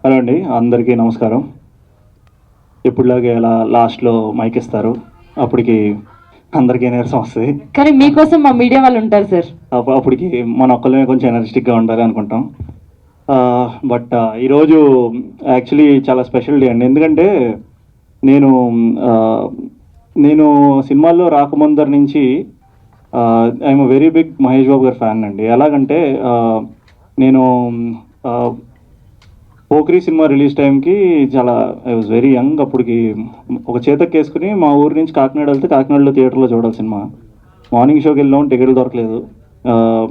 Hello అండి, అందరికీ నమస్కారం. ఎప్పుడులాగే అలా లాస్ట్లో మైక్ ఇస్తారు, అప్పటికి అందరికీ నీరసం వస్తుంది. కానీ మీకోసం మా మీడియా వాళ్ళు ఉంటారు సార్. అప్పటికి మన ఒక్కళ్ళమే కొంచెం ఎనర్జెటిక్గా ఉండాలి అనుకుంటాం. బట్ ఈరోజు యాక్చువల్లీ చాలా స్పెషల్ డే అండి. ఎందుకంటే నేను నేను సినిమాల్లో రాకముందరి నుంచి I'm very big Mahesh Babu గారి ఫ్యాన్ అండి. ఎలాగంటే నేను పోక్రీ సినిమా రిలీజ్ టైంకి చాలా ఐ వాజ్ వెరీ యంగ్. అప్పటికి ఒక చేతక్ వేసుకుని మా ఊరి నుంచి కాకినాడ వెళ్తే కాకినాడలో థియేటర్లో చూడాలి సినిమా. మార్నింగ్ షోకి వెళ్ళాం, టికెట్లు దొరకలేదు.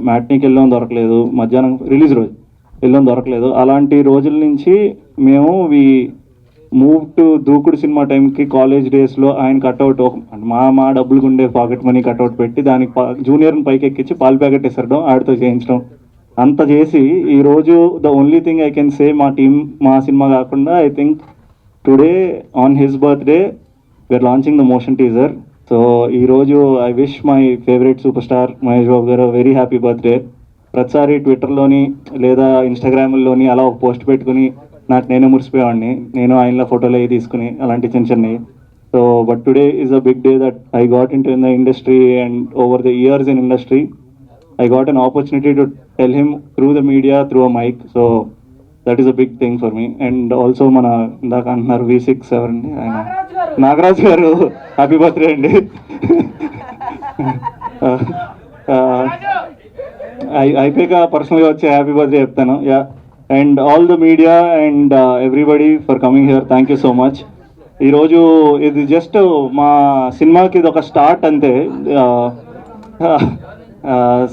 మ్యాట్నీకి వెళ్ళాం, దొరకలేదు. మధ్యాహ్నం రిలీజ్ రోజు వెళ్ళాం, దొరకలేదు. అలాంటి రోజుల నుంచి మేము మూవ్ టు దూకుడు సినిమా టైంకి కాలేజ్ డేస్లో ఆయన కట్అవుట్ మా డబ్బులు ఉండే పాకెట్ మనీ కట్అవుట్ పెట్టి దానికి జూనియర్ని పైకి ఎక్కించి పాలు ప్యాకెట్ వేసడం, ఆడితో చేయించడం అంత చేసి ఈరోజు the only thing I can say మా సినిమా కాకుండా I think today on his birthday we're launching the motion teaser. So ఈరోజు I wish my favourite super star Mahesh Babu garu very happy birthday. ప్రతిసారి ట్విట్టర్లోని లేదా ఇన్స్టాగ్రామ్లోని అలా ఒక పోస్ట్ పెట్టుకుని నాకు నేనే మురిసిపోయేవాడిని, నేను ఆయనలో ఫోటోలు అవి తీసుకుని అలాంటి చిన్న చిన్నవి. So but today is a big day that I got in to in the industry and over the years in industry I got an opportunity to tell him through the media, through a mic. So that is a big thing for me. And also మన ఇందాక అంటున్నారు V6 ఎవరండి, ఆయన నాగరాజ్ గారు happy birthday అండి. అయిపోయాక పర్సనల్గా వచ్చే హ్యాపీ బర్త్డే చెప్తాను. Yeah, and all the media and everybody for coming here, thank you so much. ఈరోజు ఇది జస్ట్ మా సినిమాకి ఇది ఒక స్టార్ట్ అంతే.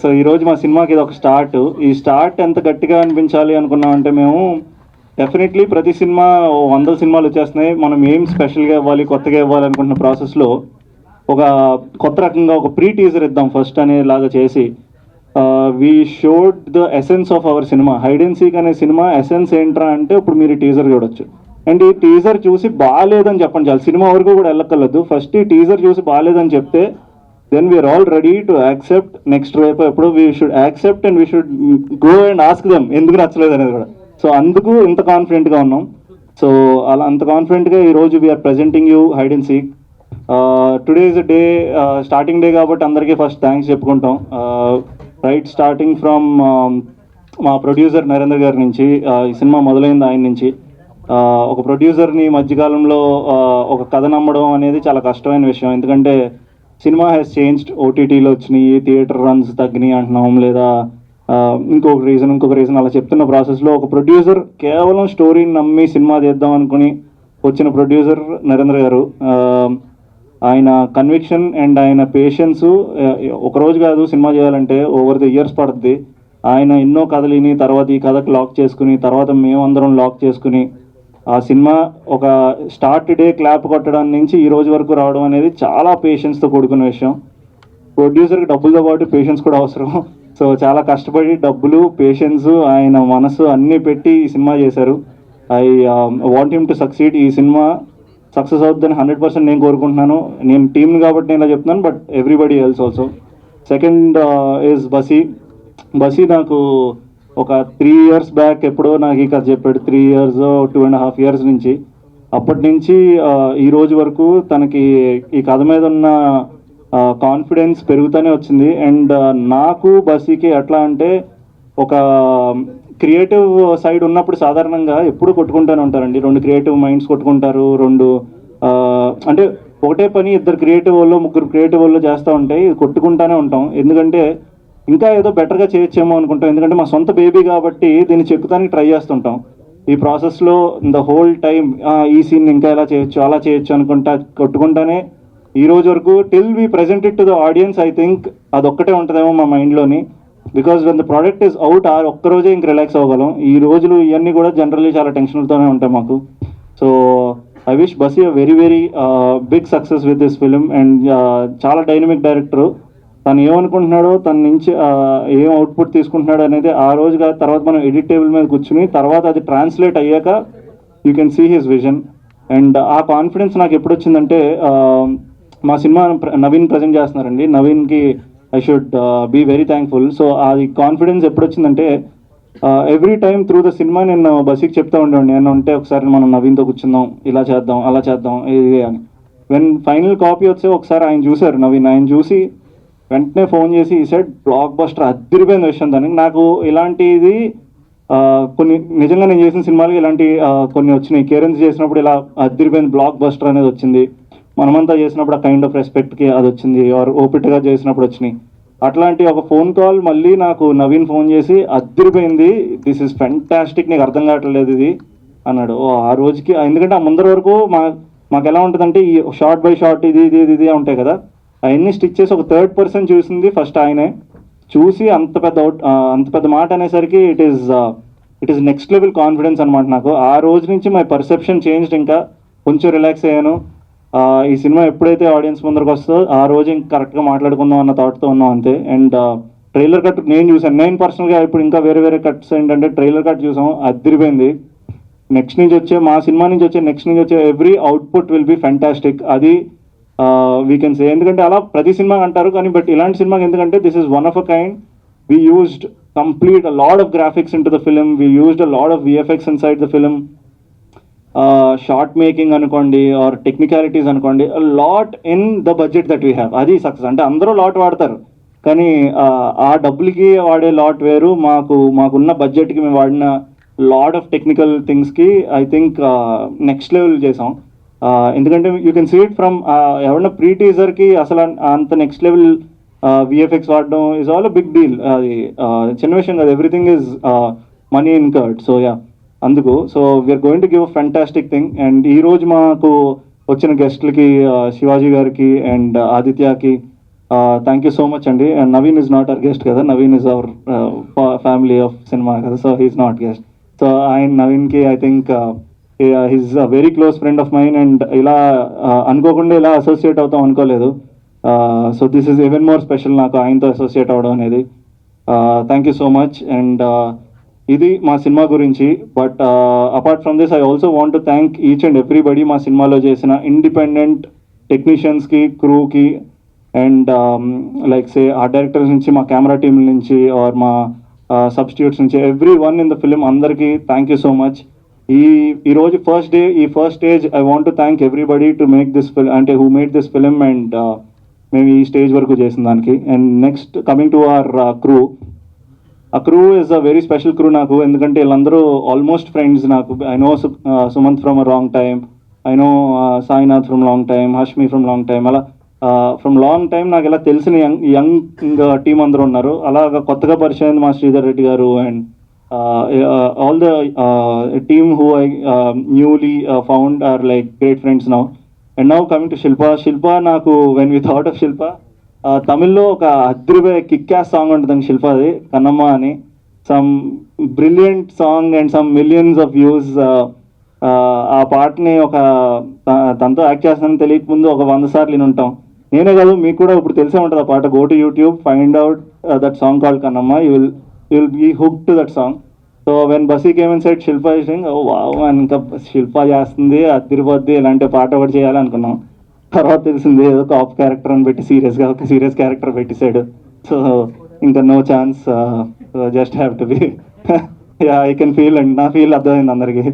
సో ఈరోజు మా సినిమాకి ఇది ఒక స్టార్ట్. ఈ స్టార్ట్ ఎంత గట్టిగా అనిపించాలి అనుకున్నామంటే మేము డెఫినెట్లీ ప్రతి సినిమా 100 సినిమాలు వచ్చేస్తున్నాయి. మనం ఏం స్పెషల్గా ఇవ్వాలి, కొత్తగా ఇవ్వాలి అనుకుంటున్న ప్రాసెస్లో ఒక కొత్త రకంగా ఒక ప్రీ టీజర్ ఇద్దాం ఫస్ట్ అనేలాగా చేసి we showed the essence of our cinema. Hide and seek అనే సినిమా ఎసెన్స్ ఏంట్రా అంటే ఇప్పుడు మీరు టీజర్ చూడొచ్చు. అండ్ ఈ టీజర్ చూసి బాగాలేదని చెప్పండి చాలు, సినిమా వరకు కూడా వెళ్ళక్కర్లేదు. ఫస్ట్ ఈ టీజర్ చూసి బాగాలేదని చెప్తే then we are all ready to accept next రేపు ఎప్పుడు we should accept and we should go and ask them ఎందుకు నచ్చలేదు అనేది కూడా. సో అందుకు ఇంత కాన్ఫిడెంట్గా ఉన్నాం. సో అలా అంత కాన్ఫిడెంట్గా ఈరోజు we are presenting you hide and seek. Today is day, starting day కాబట్టి అందరికీ ఫస్ట్ థ్యాంక్స్ చెప్పుకుంటాం. రైట్ స్టార్టింగ్ ఫ్రమ్ మా ప్రొడ్యూసర్ నరేంద్ర గారి నుంచి, ఈ సినిమా మొదలైంది ఆయన నుంచి. ఒక ప్రొడ్యూసర్ని మధ్యకాలంలో ఒక కథ నమ్మడం అనేది చాలా కష్టమైన విషయం. ఎందుకంటే సినిమా హ్యాస్ చేంజ్డ్, ఓటీటీలో వచ్చినాయి, థియేటర్ రన్స్ తగ్గినాయి అంటున్నాం, లేదా ఇంకొక రీజన్ అలా చెప్తున్న ప్రాసెస్లో ఒక ప్రొడ్యూసర్ కేవలం స్టోరీని నమ్మి సినిమా తీద్దాం అనుకుని వచ్చిన ప్రొడ్యూసర్ నరేంద్ర గారు. ఆయన కన్విక్షన్ అండ్ ఆయన పేషెన్సు ఒకరోజు కాదు సినిమా చేయాలంటే ఓవర్ ద ఇయర్స్ పడుతుంది. ఆయన ఎన్నో కథలిని తర్వాత ఈ కథకు లాక్ చేసుకుని తర్వాత మేమందరం లాక్ చేసుకుని ఆ సినిమా ఒక స్టార్ట్ డే క్లాప్ కొట్టడం నుంచి ఈ రోజు వరకు రావడం అనేది చాలా పేషెన్స్తో కూడుకున్న విషయం. ప్రొడ్యూసర్కి డబ్బులతో పాటు పేషెన్స్ కూడా అవసరం. సో చాలా కష్టపడి డబ్బులు, పేషెన్స్, ఆయన మనసు అన్నీ పెట్టి ఈ సినిమా చేశారు. I want him to succeed. ఈ సినిమా సక్సెస్ అవుతుందని 100% నేను కోరుకుంటున్నాను. నేను టీమ్ని కాబట్టి నేను ఇలా చెప్తున్నాను, but everybody else also. Second is బసీ నాకు ఒక 3 years బ్యాక్ ఎప్పుడో నాకు ఈ కథ చెప్పాడు. 3 years 2.5 years నుంచి, అప్పటి నుంచి ఈ రోజు వరకు తనకి ఈ కథ మీద ఉన్న కాన్ఫిడెన్స్ పెరుగుతూనే వచ్చింది. అండ్ నాకు బసీకి ఎట్లా అంటే ఒక క్రియేటివ్ సైడ్ ఉన్నప్పుడు సాధారణంగా ఎప్పుడు కొట్టుకుంటూనే ఉంటారండి. 2 క్రియేటివ్ మైండ్స్ కొట్టుకుంటారు. అంటే ఒకటే పని 2 క్రియేటివ్ వాళ్ళు 3 క్రియేటివ్ వాళ్ళు చేస్తూ ఉంటాయి, కొట్టుకుంటూనే ఉంటాం. ఎందుకంటే ఇంకా ఏదో బెటర్గా చేయొచ్చేమో అనుకుంటాం. ఎందుకంటే మా సొంత బేబీ కాబట్టి దీన్ని చెక్కుతానికి ట్రై చేస్తుంటాం. ఈ ప్రాసెస్లో ద హోల్ టైం ఈ సీన్ ఇంకా ఎలా చేయొచ్చు, అలా చేయొచ్చు అనుకుంటా కొట్టుకుంటానే ఈ రోజు వరకు till we presented to the audience. I think అదొక్కటే ఉంటుందేమో మా మైండ్లోని. Because when the product is out ఒక్కరోజే ఇంక రిలాక్స్ అవ్వగలం. ఈ రోజులు ఇవన్నీ కూడా జనరల్లీ చాలా టెన్షన్లతోనే ఉంటాయి మాకు. సో ఐ విష్ బసీ a very very big success with this film. And చాలా డైనమిక్ డైరెక్టరు. తను ఏమనుకుంటున్నాడో, తన నుంచి ఏం అవుట్పుట్ తీసుకుంటున్నాడు అనేది ఆ రోజుగా తర్వాత మనం ఎడిట్ టేబుల్ మీద కూర్చుని తర్వాత అది ట్రాన్స్లేట్ అయ్యాక you can see his vision. And ఆ కాన్ఫిడెన్స్ నాకు ఎప్పుడు వచ్చిందంటే మా సినిమా నవీన్ ప్రజెంట్ చేస్తున్నారండి. నవీన్కి I should be very thankful. So అది కాన్ఫిడెన్స్ ఎప్పుడు వచ్చిందంటే every time through the cinema నేను బస్కి చెప్తా ఉండేవాడిని, నేను ఉంటే ఒకసారి మనం నవీన్తో కూర్చుందాం, ఇలా చేద్దాం అలా చేద్దాం ఇది అని. వెన్ ఫైనల్ కాపీ వచ్చే ఒకసారి ఆయన చూశారు నవీన్, ఆయన చూసి వెంటనే ఫోన్ చేసి ఈ సెట్ బ్లాక్ బస్టర్ అద్దరిపోయింది విషయం. దానికి నాకు ఇలాంటిది కొన్ని నిజంగా నేను చేసిన సినిమాలకి ఇలాంటి కొన్ని వచ్చినాయి. కేరెన్స్ చేసినప్పుడు ఇలా అద్దరిపోయింది బ్లాక్ బస్టర్ అనేది వచ్చింది, మనమంతా చేసినప్పుడు ఆ కైండ్ ఆఫ్ రెస్పెక్ట్కి అది వచ్చింది, ఆర్ ఓపిట్గా చేసినప్పుడు వచ్చినాయి. అట్లాంటి ఒక ఫోన్ కాల్ మళ్ళీ నాకు నవీన్ ఫోన్ చేసి అద్దరిపోయింది, దిస్ ఇస్ ఫెంటాస్టిక్, నీకు అర్థం కావట్లేదు ఇది అన్నాడు. ఆ రోజుకి ఎందుకంటే ఆ ముందర వరకు మాకు ఎలా ఉంటుందంటే ఈ షార్ట్ బై షార్ట్ ఇది ఇది ఇది ఇది ఉంటాయి కదా, అవన్నీ స్టిచ్ చేసి ఒక థర్డ్ పర్సన్ చూసింది ఫస్ట్ ఆయనే. చూసి అంత పెద్ద మాట అనేసరికి it is next level confidence అనమాట నాకు. ఆ రోజు నుంచి మై పర్సెప్షన్ చేంజ్డ్, ఇంకా కొంచెం రిలాక్స్ అయ్యాను. ఈ సినిమా ఎప్పుడైతే ఆడియన్స్ ముందరకు వస్తుందో ఆ రోజు ఇంకా కరెక్ట్గా మాట్లాడుకుందాం అన్న థాట్తో ఉన్నాం అంతే. అండ్ ట్రైలర్ కట్ నేను చూసాను, నేను పర్సనల్గా ఇప్పుడు ఇంకా వేరే కట్స్ ఏంటంటే ట్రైలర్ కట్ చూసాం, అదిరిపోయింది. నెక్స్ట్ నుంచి వచ్చే మా సినిమా నుంచి వచ్చే every output will be fantastic. అది వీ కెన్ సే, ఎందుకంటే అలా ప్రతి సినిమా అంటారు కానీ బట్ ఇలాంటి సినిమాకి ఎందుకంటే this is one of a kind. We used complete a lot of graphics in to the film, we used a lot of VFX in side the film, short making అనుకోండి are technicalities అనుకోండి, lot in the budget that we have. అది success. అంటే అందరూ lot వాడతారు కానీ ఆ డబ్బులకి వాడే లాట్ వేరు, మాకున్న బడ్జెట్కి మేము వాడిన లాట్ ఆఫ్ టెక్నికల్ థింగ్స్కి ఐ థింక్ నెక్స్ట్ లెవెల్ చేసాం. ఎందుకంటే you can see it from ఎవరన్నా ప్రీ టీజర్కి అసలు అంత నెక్స్ట్ లెవెల్ విఎఫ్ఎక్స్ వాడడం is all a big deal. అది చిన్న విషయం కాదు, everything is money incurred. So yeah, అందుకు so we're going to give a fantastic thing. And ఈరోజు మాకు వచ్చిన గెస్ట్లకి శివాజీ గారికి అండ్ ఆదిత్యకి థ్యాంక్ యూ సో మచ్ అండి. And Naveen is not our guest కదా, Naveen is our family of cinema కదా, so he is not guest. So నవీన్కి I think he's a very close friend of mine. And ఇలా అనుకోకుండా ఇలా అసోసియేట్ అవుతాం అనుకోలేదు. So this is even more special నాకు ఆయనతో అసోసియేట్ అవ్వడం అనేది. Thank you so much. And ఇది మా సినిమా గురించి. But apart from this I also want to thank each and everybody మా సినిమాలో చేసిన ఇండిపెండెంట్ టెక్నీషియన్స్కి, క్రూకి, అండ్ లైక్ సే ఆ డైరెక్టర్స్ నుంచి, మా కెమెరా టీమ్ నుంచి, ఆర్ మా సబ్స్టిట్యూట్స్ నుంచి, every one in the film అందరికీ థ్యాంక్ యూ సో మచ్. ఈరోజు ఫస్ట్ డే, ఈ first stage I want to thank everybody to make this film, అంటే who made this film. And మేము ఈ స్టేజ్ వరకు చేసిన దానికి. And next coming to our crew. ఆ crew is a very special crew నాకు, ఎందుకంటే వీళ్ళందరూ ఆల్మోస్ట్ ఫ్రెండ్స్ నాకు. I know Sumanth from a long time, I know Sainath from long time, Hashmi from long time, అలా ఫ్రమ్ లాంగ్ టైమ్ నాకు ఇలా తెలిసిన young team అందరూ ఉన్నారు. అలాగా కొత్తగా పరిచయం మా శ్రీధర్ రెడ్డి గారు and all the team who I newly found are like great friends now. And now coming to Shilpa నాకు when we thought of Shilpa, తమిళ్లో ఒక అద్రిపోయే కిక్ యాస్ సాంగ్ ఉంటుందండి శిల్పాది, కన్నమ్మ అని. Some brilliant song and some millions of views. ఆ పాటని తనతో act చేస్తానని తెలియకముందు ఒక 100 సార్లు విని ఉంటాం. నేనే కాదు, మీకు కూడా ఇప్పుడు తెలిసే ఉంటుంది ఆ పాట. Go to YouTube, find out that song called Kannamma, you will be hooked to that song. So when బసీ came and said Shilpa is doing, oh wow, ఇంకా శిల్పా చేస్తుంది అదిరిపోద్ది, ఇలాంటి పాట ఒకటి చేయాలనుకున్నాం. తర్వాత తెలిసింది ఏదో కాప్ క్యారెక్టర్ అని పెట్టి ఒక సీరియస్ క్యారెక్టర్ పెట్టేశాడు. సో ఇంకా no chance, just have to be. Yeah, I can feel అండి, నా ఫీల్ అర్థమైంది అందరికీ.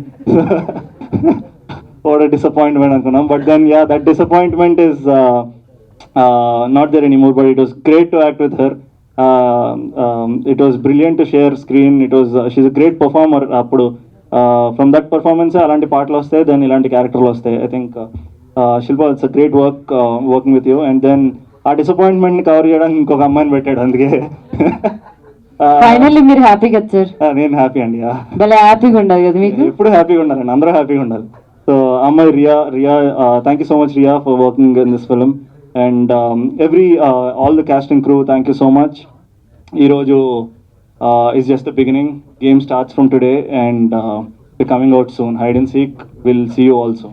వాట్ అ డిసప్పాయింట్మెంట్ అనుకున్నాం. But then yeah, that disappointment is not there anymore. But it was great to act with her. It was brilliant to share screen. She's a great performer. అప్పుడు from that performance అలాంటి పాటలు వస్తాయి, then ఇలాంటి క్యారెక్టర్లు వస్తాయి. I think Shilpa, it's a great working with you. And then ఆ డిసప్పాయింట్మెంట్ని cover చేయడానికి ఇంకొక అమ్మాయిని పెట్టాడు, అందుకే ఫైనల్లీ మీరు హ్యాపీ కదా సార్? నేను హ్యాపీ అండి. భలే హ్యాపీగా ఉండాలి కదా మీకు? ఎప్పుడు హ్యాపీగా ఉండాలండి, అందరూ హ్యాపీగా ఉండాలి. సో అమ్మాయి Riya, thank you so much Riya for working in this film. And all the cast and crew, thank you so much. Iroju is just the beginning. Game starts from today and we're coming out soon. Hide and Seek, we'll see you also.